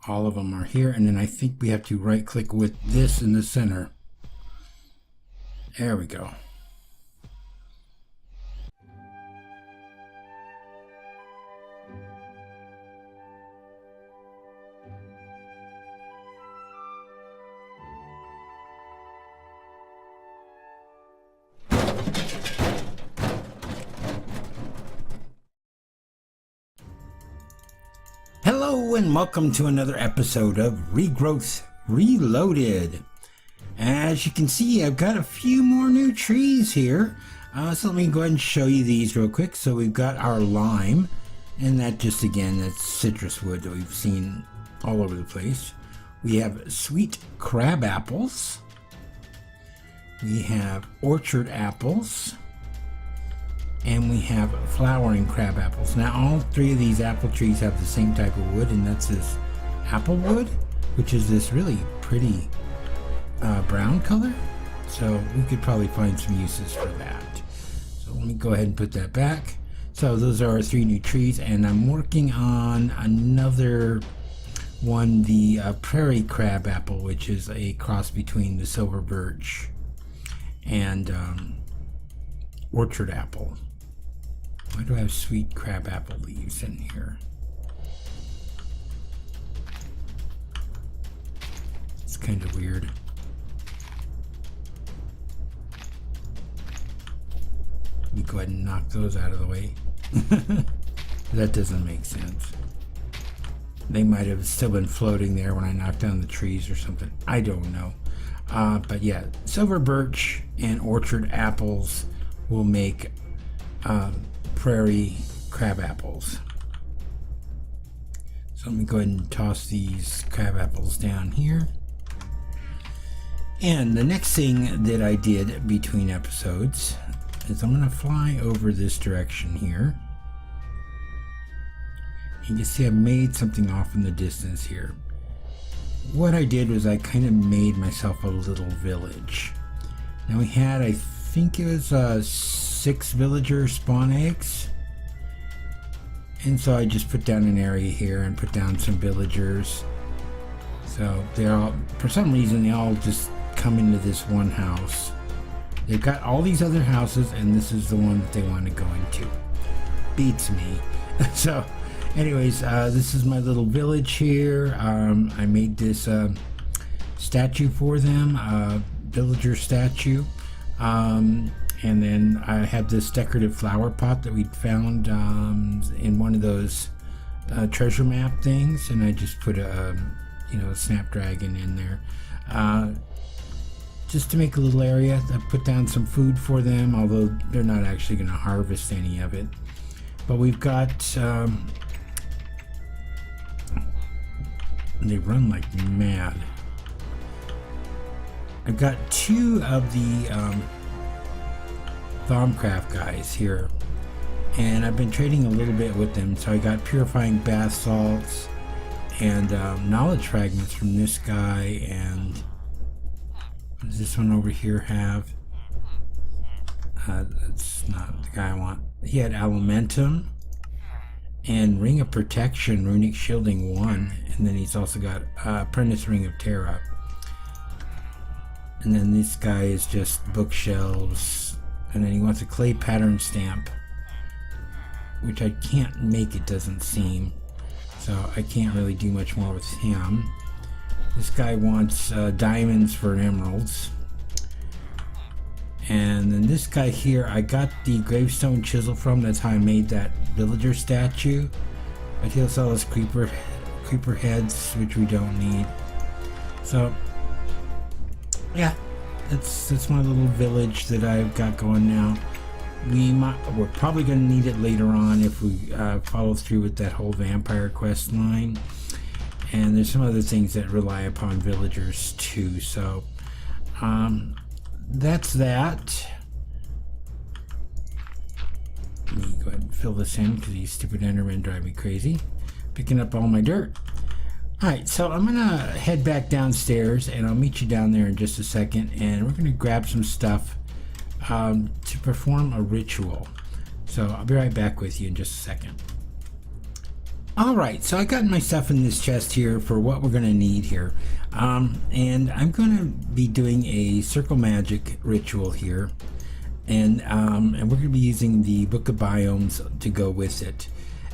All of them are here, and then I think we have to right click with this in the center. There we go. Hello and welcome to another episode of Regrowth Reloaded. As you can see, I've got a few more new trees here. So let me go ahead and show you these real quick. So we've got our lime, and that just again, that's citrus wood that we've seen all over the place. We have sweet crab apples. We have orchard apples. And we have flowering crab apples. Now all three of these apple trees have the same type of wood, and that's this apple wood, which is this really pretty brown color. So we could probably find some uses for that. So let me go ahead and put that back. So those are our three new trees, and I'm working on another one, the prairie crab apple, which is a cross between the silver birch and orchard apple. Why do I have sweet crab apple leaves in here? It's kind of weird. Let me go ahead and knock those out of the way. That doesn't make sense. They might have still been floating there when I knocked down the trees or something. I don't know. But yeah, silver birch and orchard apples will make prairie crab apples. So let me go ahead and toss these crab apples down here. And the next thing that I did between episodes is I'm going to fly over this direction here. You can see I made something off in the distance here. What I did was I kind of made myself a little village. Now we had, I think it was 6 villager spawn eggs, and so I just put down an area here and put down some villagers. So they're all, for some reason, they all just come into this one house. They've got all these other houses, and this is the one that they want to go into. Beats me. So anyways, this is my little village here. I made this statue for them, villager statue. And then I have this decorative flower pot that we found in one of those treasure map things, and I just put a snapdragon in there just to make a little area. I put down some food for them, although they're not actually going to harvest any of it. But we've got they run like mad. I've got 2 of the Thaumcraft guys here, and I've been trading a little bit with them. So I got purifying bath salts and knowledge fragments from this guy, and what does this one over here have? That's not the guy I want. He had Alimentum and Ring of Protection, Runic Shielding 1, and then he's also got Apprentice Ring of Terra. And then this guy is just bookshelves, and then he wants a clay pattern stamp, which I can't make, it doesn't seem, so I can't really do much more with him. This guy wants diamonds for emeralds. And then this guy here, I got the gravestone chisel from. That's how I made that villager statue. But he'll sell us creeper heads, which we don't need. So yeah, that's my little village that I've got going now. We're probably going to need it later on if we follow through with that whole vampire quest line. And there's some other things that rely upon villagers too. So that's that. Let me go ahead and fill this in because these stupid Endermen drive me crazy, picking up all my dirt. Alright, so I'm gonna head back downstairs, and I'll meet you down there in just a second, and we're gonna grab some stuff to perform a ritual. So I'll be right back with you in just a second. Alright, so I got my stuff in this chest here for what we're going to need here. And I'm going to be doing a circle magic ritual here. And we're going to be using the Book of Biomes to go with it.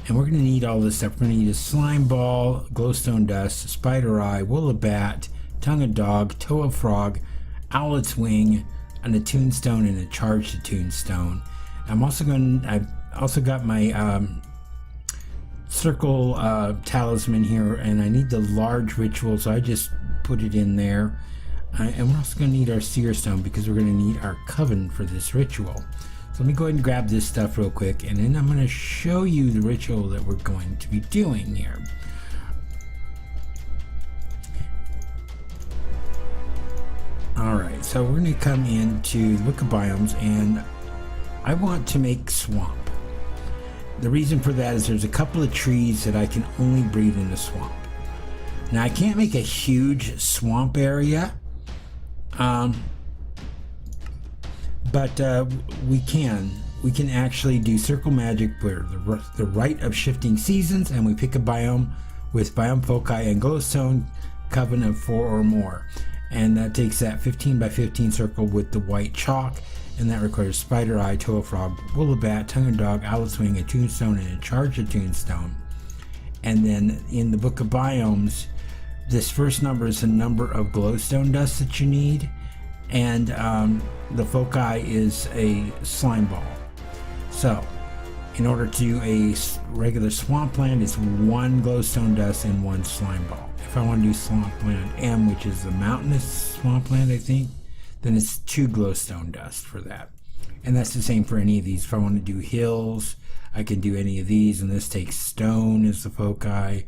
And we're going to need all this stuff. We're going to need a slime ball, glowstone dust, spider eye, wool of bat, tongue of dog, toe of frog, owlet's wing, and a tombstone and a charged tombstone. I've also got my circle talisman here, and I need the large ritual, so I just put it in there. And we're also going to need our seer stone because we're going to need our coven for this ritual. So let me go ahead and grab this stuff real quick, and then I'm going to show you the ritual that we're going to be doing here. Alright, so we're going to come into the Book of Biomes, and I want to make swamp. The reason for that is there's a couple of trees that I can only breed in the swamp. Now I can't make a huge swamp area, but we can actually do circle magic where the rite of shifting seasons, and we pick a biome with biome foci and glowstone coven of 4 or more, and that takes that 15 by 15 circle with the white chalk. And that requires spider eye, toe of frog, wool of bat, tongue of dog, owlet's wing, a tombstone, and a charge of tombstone. And then in the Book of Biomes, this first number is the number of glowstone dust that you need, and the foci is a slime ball. So, in order to do a regular swampland, it's 1 glowstone dust and 1 slime ball. If I want to do swampland M, which is the mountainous swampland, I think, then it's 2 glowstone dust for that. And that's the same for any of these. If I want to do hills, I can do any of these, and this takes stone as the foci.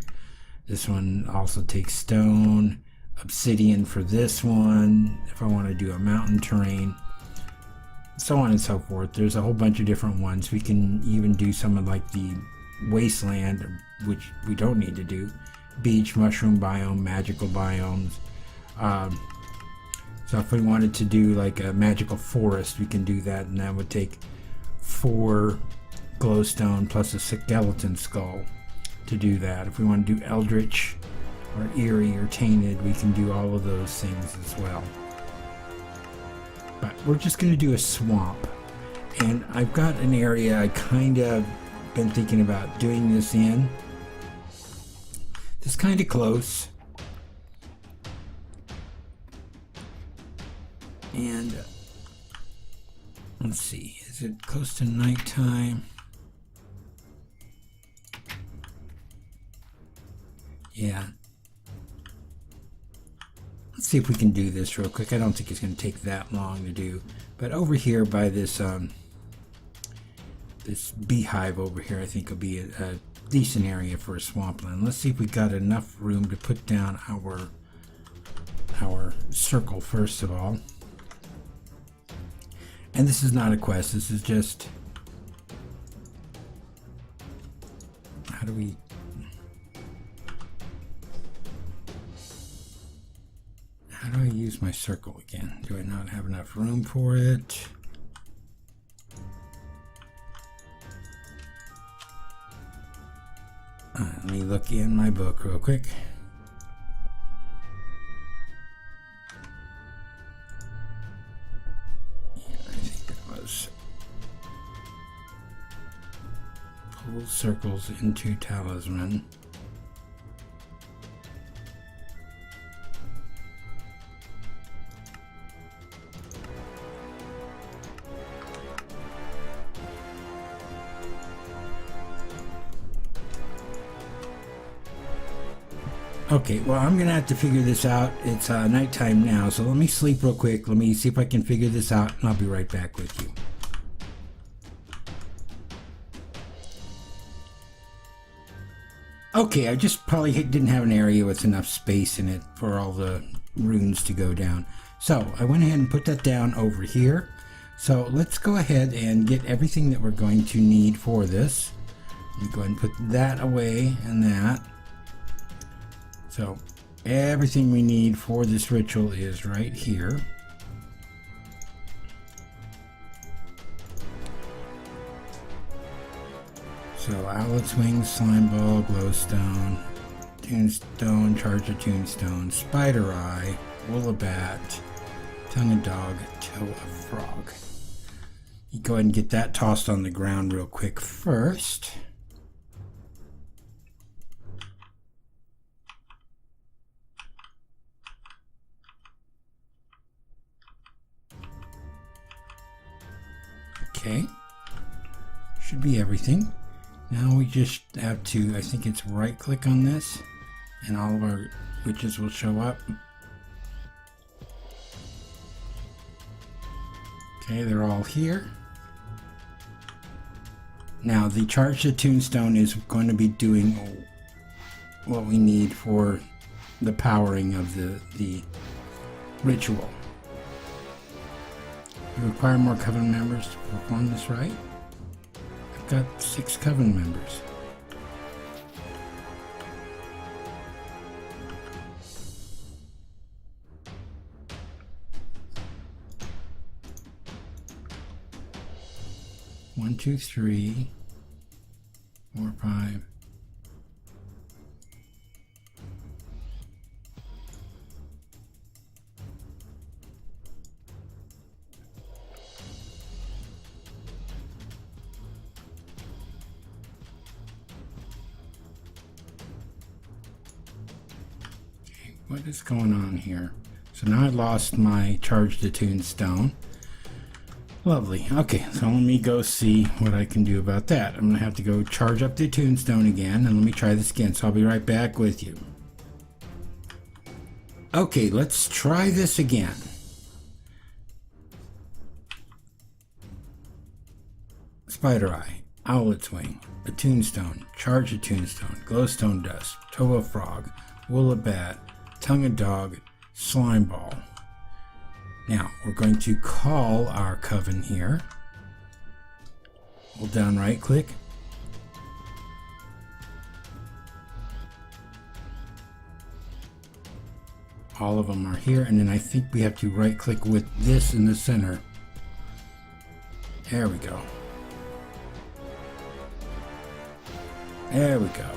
This one also takes stone, obsidian for this one, if I want to do a mountain terrain, so on and so forth. There's a whole bunch of different ones. We can even do some of like the wasteland, which we don't need to do, beach, mushroom biome, magical biomes. So if we wanted to do like a magical forest, we can do that, and that would take 4 glowstone plus a skeleton skull to do that. If we want to do eldritch or eerie or tainted, we can do all of those things as well. But we're just going to do a swamp, and I've got an area I kind of been thinking about doing this in. It's kind of close. And let's see, is it close to nighttime? Yeah. Let's see if we can do this real quick. I don't think it's going to take that long to do. But over here by this this beehive over here, I think will be a decent area for a swampland. Let's see if we got enough room to put down our circle first of all. And this is not a quest, this is just, how do I use my circle again? Do I not have enough room for it? Let me look in my book real quick. Pull circles into talisman. Okay, well, I'm gonna have to figure this out. It's nighttime now, so let me sleep real quick. Let me see if I can figure this out, and I'll be right back with you. Okay, I just probably didn't have an area with enough space in it for all the runes to go down. So I went ahead and put that down over here. So let's go ahead and get everything that we're going to need for this. Let me go ahead and put that away and that. So everything we need for this ritual is right here. So So Owlet's Wings, Slime Ball, Glowstone, Tombstone, Charge of Tombstone, Spider Eye, Woolabat, Tongue of Dog, Toe of Frog. You go ahead and get that tossed on the ground real quick first. Okay, should be everything. Now we just have to, I think it's right click on this and all of our witches will show up. Okay, they're all here. Now the Charge the Tombstone is going to be doing what we need for the powering of the ritual. You require more Coven members to perform this rite? I've got 6 Coven members. One, two, 3, 4, 5. What is going on here? So now I lost my Charge the Tombstone. Lovely. Okay, so let me go see what I can do about that. I'm going to have to go charge up the Tombstone again, and let me try this again. So I'll be right back with you. Okay, let's try this again. Spider Eye, Owlet's Wing, a Tombstone, Charge a Tombstone, Glowstone Dust, Toe of Frog, Woolabat, Tongue of Dog, Slime Ball. Now we're going to call our Coven here. Hold down right click. All of them are here, and then I think we have to right click with this in the center. There we go. There we go.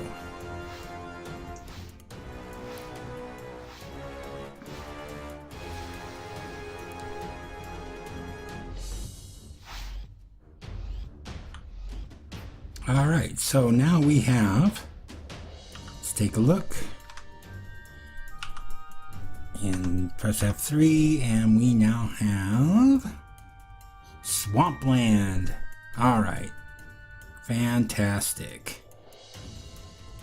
All right, so now we have, let's take a look and press F3, and we now have Swampland. All right, fantastic.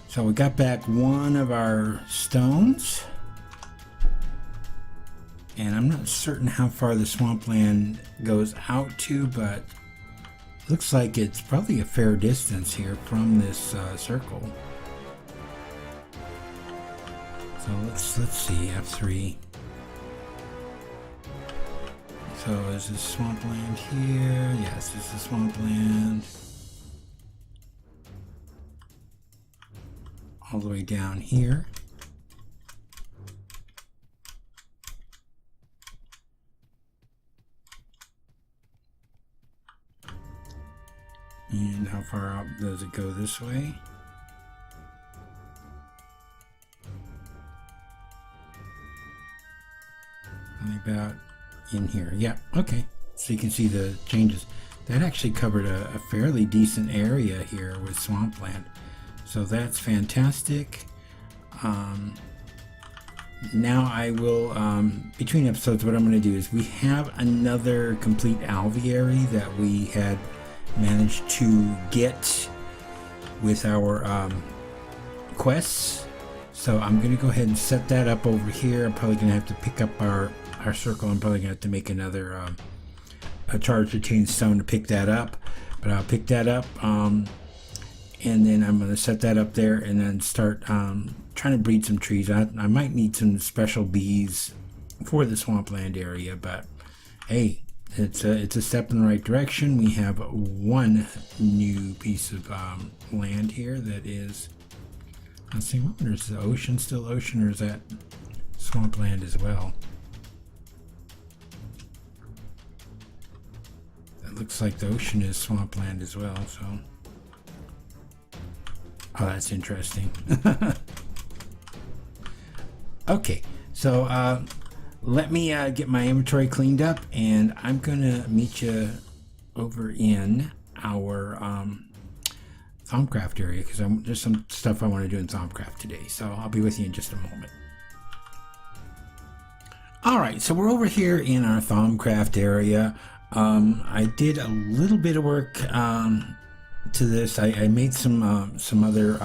So we got back one of our stones, and I'm not certain how far the Swampland goes out to, but looks like it's probably a fair distance here from this circle. So let's see, F3. So is this Swampland here? Yes, this is Swampland. All the way down here. And how far out does it go this way? Only about in here. Yeah, okay. So you can see the changes. That actually covered a fairly decent area here with Swampland. So that's fantastic. Now I will, between episodes, what I'm going to do is we have another complete alveary that we had managed to get with our quests. So I'm going to go ahead and set that up over here. I'm probably going to have to pick up our circle. I'm probably going to have to make another a Charge the Tombstone to pick that up. But I'll pick that up, and then I'm going to set that up there and then start trying to breed some trees. I might need some special bees for the Swampland area, but hey, it's a step in the right direction. We have one new piece of land here that is, let's see, is the ocean still ocean, or is that Swampland as well? That looks like the ocean is Swampland as well, so Oh, that's interesting. Okay, so let me get my inventory cleaned up, and I'm gonna meet you over in our Thaumcraft area, because there's some stuff I want to do in Thaumcraft today. So I'll be with you in just a moment. Alright, so we're over here in our Thaumcraft area. I did a little bit of work to this. I made some other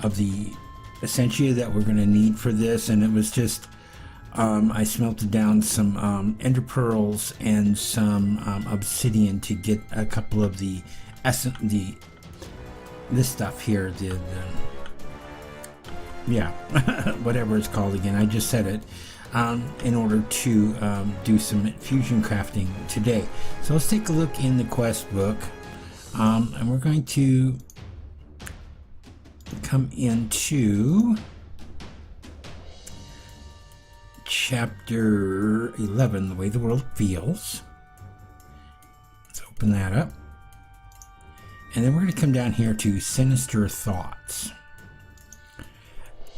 of the essentia that we're going to need for this, and it was just I smelted down some ender pearls and some obsidian to get a couple of the this stuff here, yeah, whatever it's called again, I just said it, in order to do some fusion crafting today. So let's take a look in the quest book, and we're going to come into chapter 11, The Way the World Feels. Let's open that up. And then we're going to come down here to Sinister Thoughts.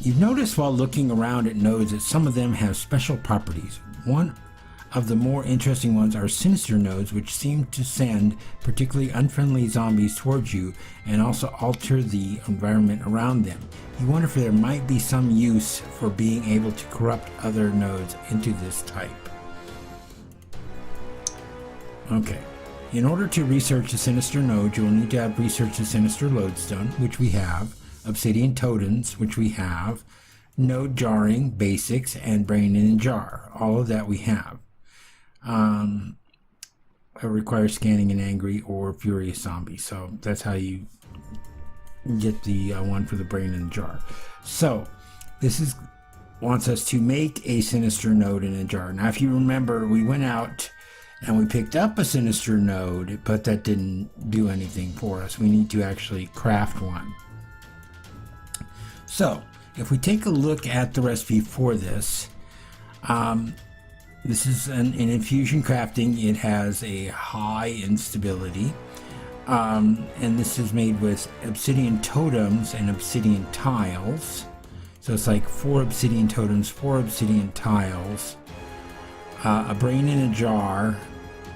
You've noticed while looking around at nodes that some of them have special properties. One of the more interesting ones are sinister nodes, which seem to send particularly unfriendly zombies towards you and also alter the environment around them. You wonder if there might be some use for being able to corrupt other nodes into this type. Okay. In order to research the sinister node, you will need to have researched the sinister lodestone, which we have, obsidian totems, which we have, node jarring, basics, and brain in a jar. All of that we have. It requires scanning an angry or furious zombie, so that's how you get the one for the brain in a jar. So this wants us to make a sinister node in a jar. Now, if you remember, we went out and we picked up a sinister node, but that didn't do anything for us. We need to actually craft one. So if we take a look at the recipe for this, this is an infusion crafting. It has a high instability, and this is made with obsidian totems and obsidian tiles. So it's like 4 obsidian totems, 4 obsidian tiles, a brain in a jar,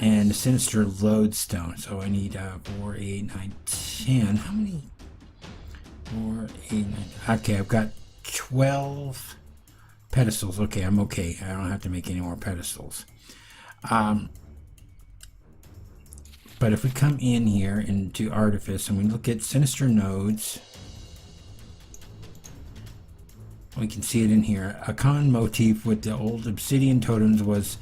and a sinister lodestone. So I need 4, 8, 9, 10. How many? 4, 8, 9. Okay, I've got 12 pedestals. Okay, I'm okay. I don't have to make any more pedestals. But if we come in here into Artifice and we look at sinister nodes, we can see it in here. A common motif with the old obsidian totems was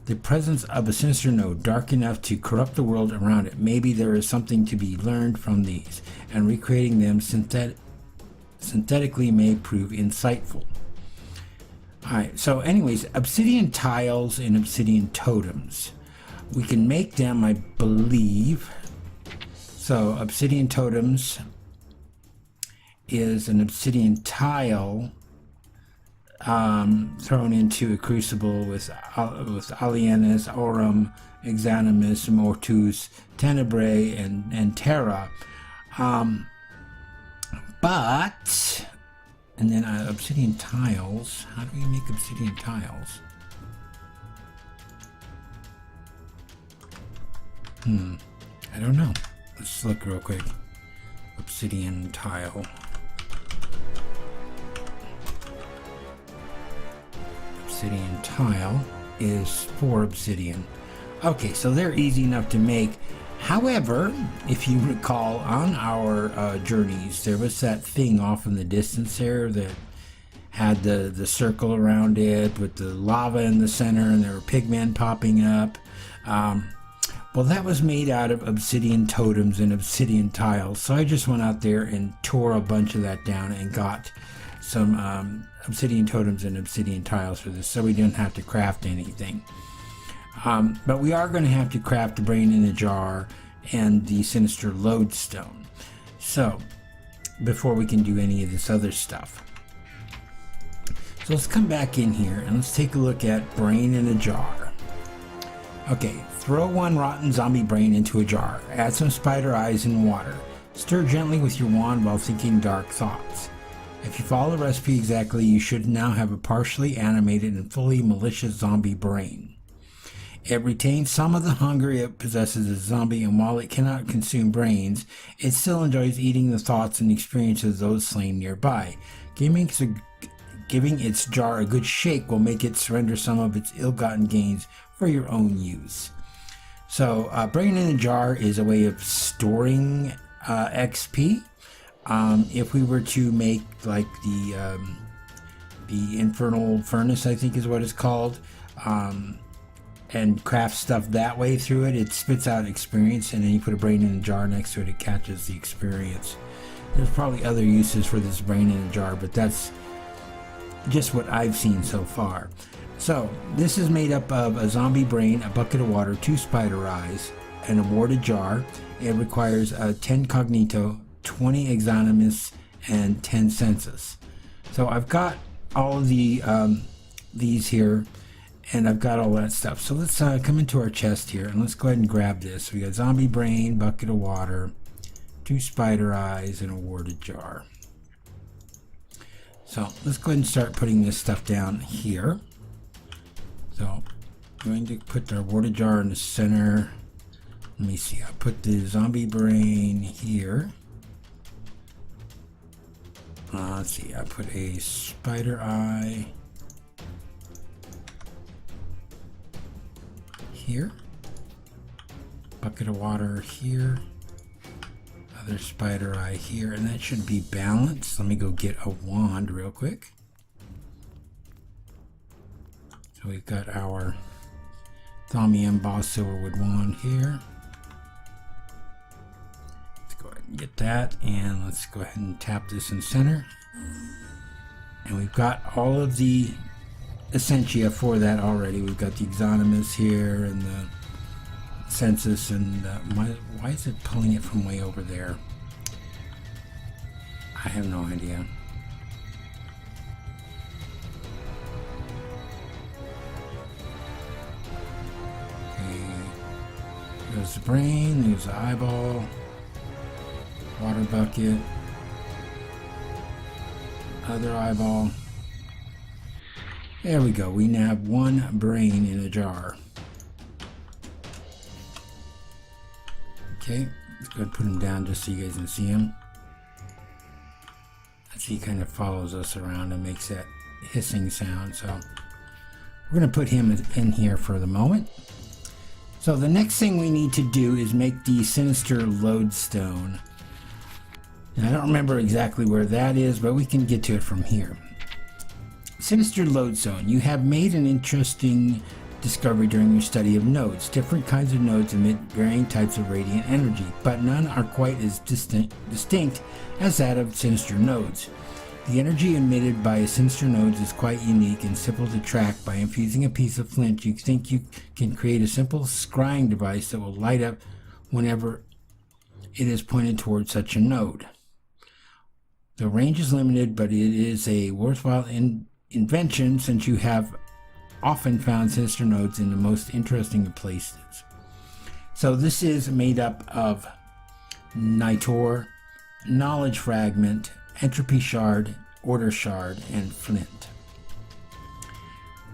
the presence of a sinister node, dark enough to corrupt the world around it. Maybe there is something to be learned from these, and recreating them synthetically may prove insightful. Alright, so anyways, obsidian tiles and obsidian totems. We can make them, I believe. So obsidian totems is an obsidian tile thrown into a crucible with Alienus, Aurum, Exanimus, Mortus, Tenebrae, and Terra. And then obsidian tiles. How do we make obsidian tiles? I don't know. Let's look real quick. Obsidian tile. Obsidian tile is 4 obsidian. Okay, so they're easy enough to make. However, if you recall, on our journeys, there was that thing off in the distance there that had the circle around it with the lava in the center, and there were pigmen popping up. Well, that was made out of obsidian totems and obsidian tiles. So I just went out there and tore a bunch of that down and got some obsidian totems and obsidian tiles for this, so we didn't have to craft anything. But we are going to have to craft the brain in a jar and the sinister lodestone. So before we can do any of this other stuff. So let's come back in here and let's take a look at brain in a jar. Okay, throw 1 rotten zombie brain into a jar. Add some spider eyes and water. Stir gently with your wand while thinking dark thoughts. If you follow the recipe exactly, you should now have a partially animated and fully malicious zombie brain. It retains some of the hunger it possesses as a zombie, and while it cannot consume brains, it still enjoys eating the thoughts and experiences of those slain nearby. Giving its jar a good shake will make it surrender some of its ill-gotten gains for your own use. So, brain in a jar is a way of storing XP. If we were to make like the infernal furnace, I think is what it's called, and craft stuff that way through it, it spits out experience, and then you put a brain in a jar next to it, it catches the experience. There's probably other uses for this brain in a jar, but that's just what I've seen so far. So this is made up of a zombie brain, a bucket of water, 2 spider eyes, and a warded jar. It requires 10 cognito, 20 exonimus, and 10 sensus. So I've got all of the these here, and I've got all that stuff. So let's come into our chest here, and let's go ahead and grab this. We got zombie brain, bucket of water, 2 spider eyes, and a warded jar. So let's go ahead and start putting this stuff down here. So I'm going to put our warded jar in the center. Let me see, I'll put the zombie brain here. Let's see, I put a spider eye here, bucket of water here, other spider eye here, and that should be balanced. Let me go get a wand real quick. So we've got our Thami embossed silverwood wand here. Let's go ahead and get that, and let's go ahead and tap this in center. And we've got all of the essentia for that already. We've got the exonimus here and the census, and why is it pulling it from way over there? I have no idea. Okay, there's the brain, there's the eyeball, water bucket, other eyeball. There we go. We now have 1 brain in a jar. Okay, let's go ahead and put him down just so you guys can see him. See, he kind of follows us around and makes that hissing sound. So we're going to put him in here for the moment. So the next thing we need to do is make the sinister lodestone. Now, I don't remember exactly where that is, but we can get to it from here. Sinister lodestone. You have made an interesting discovery during your study of nodes. Different kinds of nodes emit varying types of radiant energy, but none are quite as distinct as that of sinister nodes. The energy emitted by a sinister node is quite unique and simple to track. By infusing a piece of flint, you think you can create a simple scrying device that will light up whenever it is pointed towards such a node. The range is limited, but it is a worthwhile invention, since you have often found sinister nodes in the most interesting of places. So this is made up of Nitor, Knowledge Fragment, Entropy Shard, Order Shard, and Flint.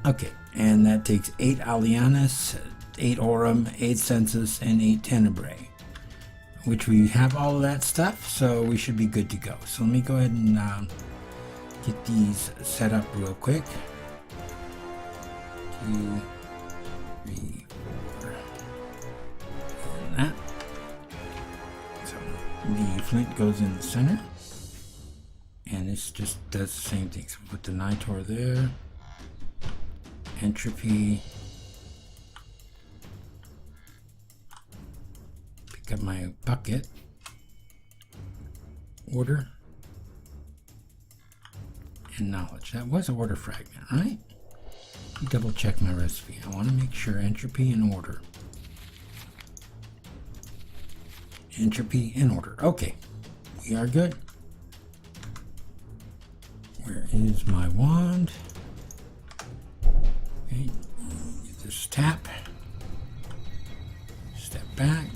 Okay, and that takes 8 Alianus, 8 Aurum, 8 Census, and 8 Tenebrae, which we have all of that stuff, so we should be good to go. So let me go ahead and get these set up real quick. 2, 3, 4, and that. So the flint goes in the center, and this just does the same thing. So put the Nitor there, entropy, pick up my bucket, order, and knowledge. That was an order fragment, right? Double check my recipe. I want to make sure entropy and order. Entropy and order. Okay, we are good. Where is my wand? Okay, get this tap. Step back.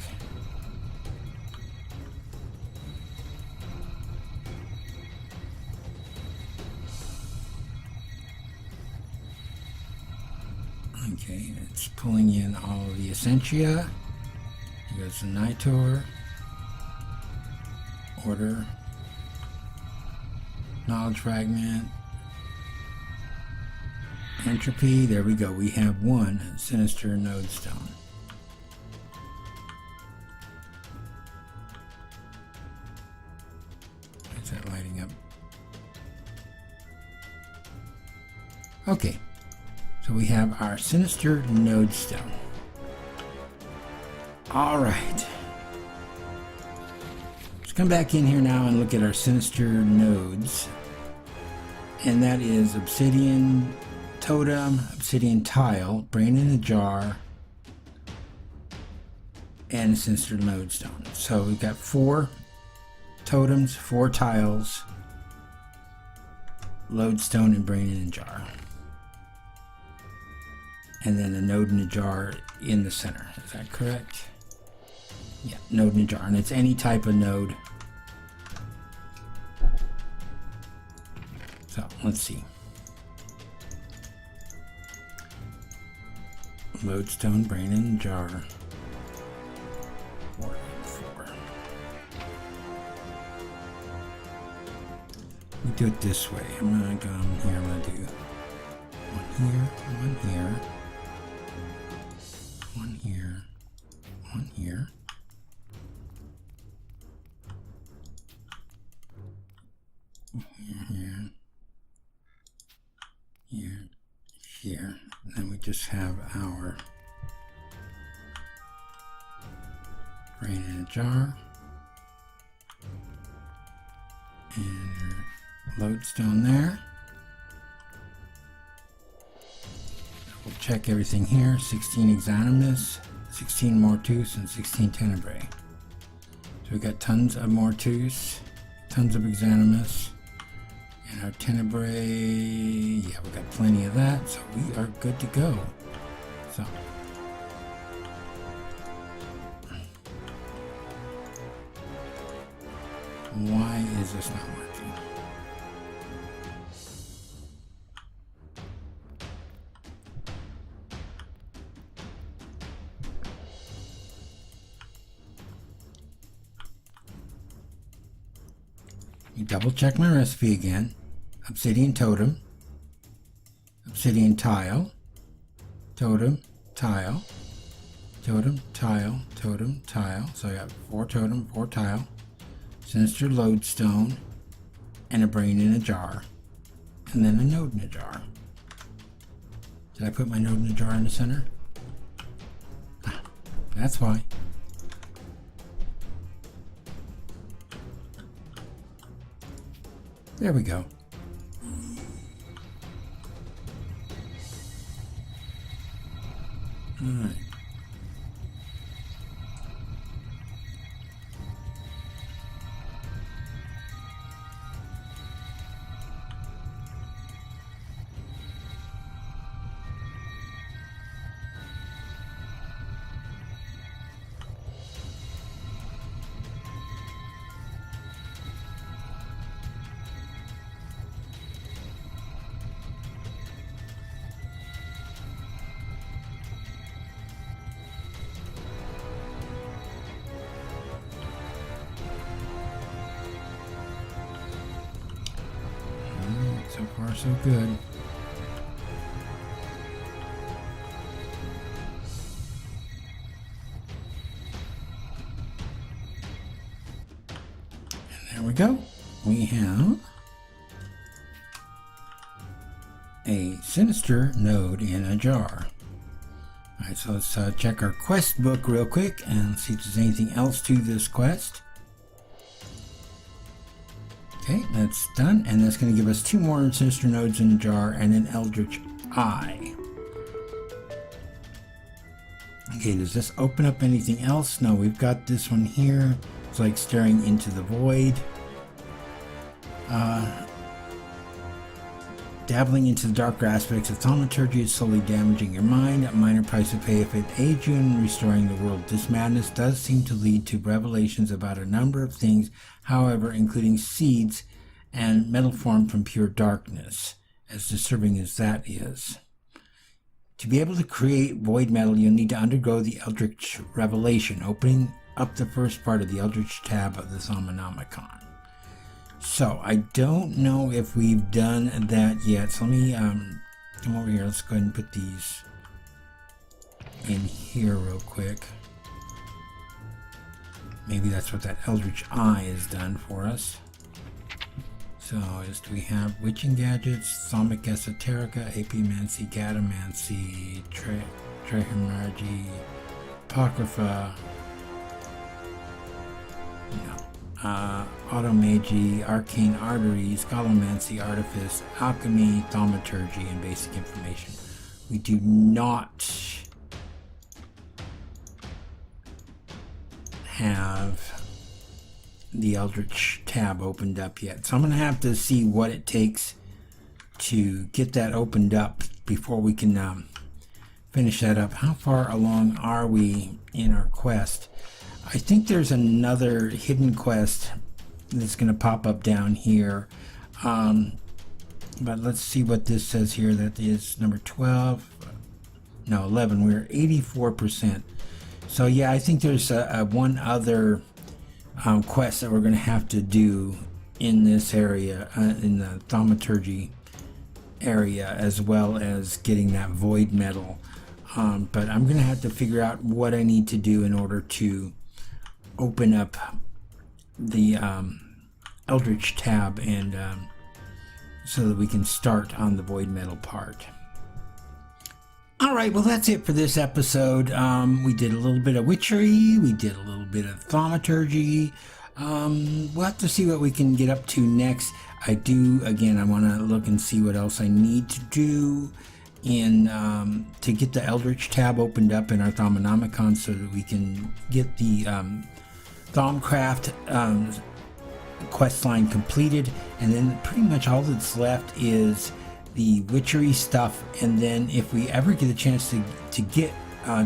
Okay, it's pulling in all of the essentia. Here goes the Nitor. Order. Knowledge fragment. Entropy. There we go. We have one sinister node stone. Is that lighting up? Okay. So we have our sinister node stone. All right. Let's come back in here now and look at our sinister nodes. And that is obsidian totem, obsidian tile, brain in a jar, and a sinister node stone. So we've got 4 totems, 4 tiles, lodestone, and brain in a jar. And then a node in a jar in the center. Is that correct? Yeah, node in a jar. And it's any type of node. So, let's see. Lodestone, brain in a jar. 4 and 4. We do it this way. I'm going to go in here. I'm going to do 1 here, 1 here. 1 here, 1 here, here, here, here, and then we just have our brain in a jar, and your lodestone there. We'll check everything here. 16 Exanimus, 16 Morpheus, and 16 Tenebrae. So we got tons of Morpheus, tons of Exanimus, and our Tenebrae, yeah, we got plenty of that, so we are good to go. So, why is this not working? Double check my recipe again. Obsidian totem, obsidian tile, totem, tile, totem, tile, totem, tile. So I got 4 totem, 4 tile, sinister lodestone, and a brain in a jar, and then a node in a jar. Did I put my node in a jar in the center? Ah, that's why. There we go. All right. So far, so good. And there we go. We have a sinister node in a jar. Alright, so let's check our quest book real quick and see if there's anything else to this quest. Okay, that's done, and that's going to give us 2 more sinister nodes in a jar and an eldritch eye. Okay, does this open up anything else? No, we've got this one here. It's like staring into the void. Dabbling into the darker aspects of thaumaturgy is slowly damaging your mind. A minor price to pay if it aids you in restoring the world. This madness does seem to lead to revelations about a number of things, however, including seeds and metal formed from pure darkness, as disturbing as that is. To be able to create void metal, you'll need to undergo the Eldritch Revelation, opening up the first part of the Eldritch tab of the Thaumonomicon. So I don't know if we've done that yet. So let me come over here. Let's go ahead and put these in here real quick. Maybe that's what that Eldritch Eye has done for us. So do we have Witching Gadgets, Thaumic Esoterica, Apiomancy, Gadamancy, Trihemergy, Apocrypha, Automagy, Arcane Arteries, Scolomancy, Artifice, Alchemy, Thaumaturgy, and Basic Information. We do not have the Eldritch tab opened up yet, so I'm going to have to see what it takes to get that opened up before we can finish that up. How far along are we in our quest? I think there's another hidden quest that's going to pop up down here, but let's see what this says here. That is number 12, no 11. We're 84%. So yeah, I think there's one other quest that we're going to have to do in this area, in the thaumaturgy area, as well as getting that void metal. But I'm going to have to figure out what I need to do in order to open up the Eldritch tab, and so that we can start on the void metal part. Alright, well that's it for this episode. We did a little bit of witchery, we did a little bit of thaumaturgy. We'll have to see what we can get up to next. I want to look and see what else I need to do in to get the Eldritch tab opened up in our Thaumonomicon, so that we can get the Thaumcraft quest line completed, and then pretty much all that's left is the witchery stuff. And then if we ever get a chance to get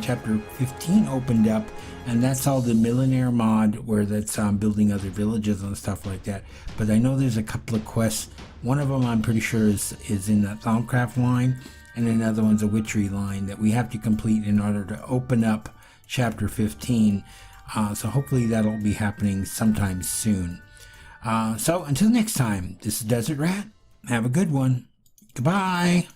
chapter 15 opened up, and that's all the Millionaire mod, where that's building other villages and stuff like that. But I know there's a couple of quests. One of them I'm pretty sure is in the Thaumcraft line, and another one's a witchery line that we have to complete in order to open up chapter 15. So hopefully that'll be happening sometime soon. So until next time, this is Desert Rat. Have a good one. Goodbye.